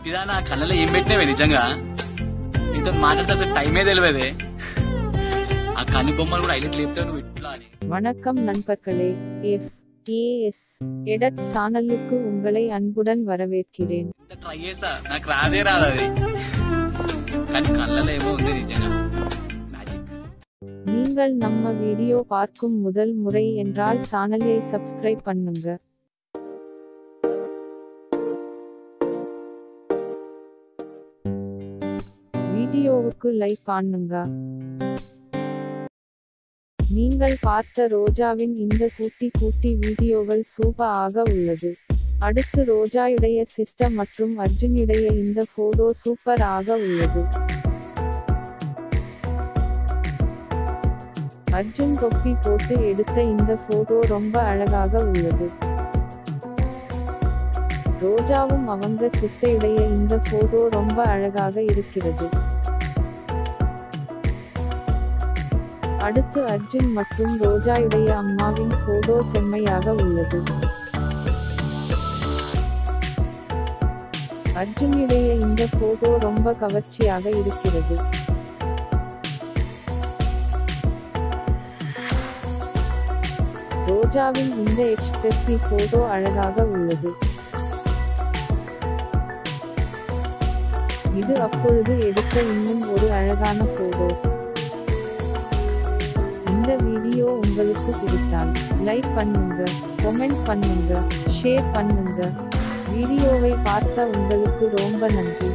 ఇదా నా కళ్ళలో ఏం పెట్టినవే నిజంగా నీతో మాట్లాడితే అసలు టైమే తెలియదే ఆ కన్ను బొమ్మలు కూడా హైలైట్ లేపుతావు నువ్వు ఇట్లా అని. வணக்கம் நண்பர்களே, FAS எடட் சேனலுக்கு உங்களை அன்புடன் வரவேற்கிறேன். ట్రై చేసా నాకు రాదే రాదు అది కానీ కళ్ళలో ఏమో ఉంది నిజంగా మ్యాజిక్. நீங்கள் நம்ம வீடியோ பார்க்கும் முதல் முறை என்றால் சேனலை சப்ஸ்கிரைப் பண்ணுங்க. வீடியோவுக்கு லைக் பண்ணுங்க. நீங்கள் பார்த்த ரோஜாவின் இந்த குட்டி வீடியோவில் சூப்பர் ஆக உள்ளது. அடுத்து ரோஜாயுடைய சிஸ்டர் மற்றும் அர்ஜுனுடைய இந்த போட்டோ சூப்பர் ஆக உள்ளது. அர்ஜுன் தொப்பி போட்டு எடுத்த இந்த போட்டோ ரொம்ப அழகாக உள்ளது. ரோஜாவும் அவங்க சிஸ்டருடைய இந்த போட்டோ ரொம்ப அழகாக இருக்கிறது. அடுத்து அர்ஜுன் மற்றும் ரோஜாயுடைய அம்மாவின் போட்டோ செம்மையாக உள்ளது. அர்ஜுனுடைய இந்த போட்டோ ரொம்ப கவர்ச்சியாக இருக்கிறது. ரோஜாவின் இந்த எக்ஸ்பிரசிவ் போட்டோ அழகாக உள்ளது. இது அப்பொழுது எடுத்த இன்னும் ஒரு அழகான போட்டோஸ். இந்த வீடியோ உங்களுக்கு பிடித்தால் லைக் பண்ணுங்க, கமெண்ட் பண்ணுங்க, ஷேர் பண்ணுங்க. வீடியோவை பார்த்த உங்களுக்கு ரொம்ப நன்றி.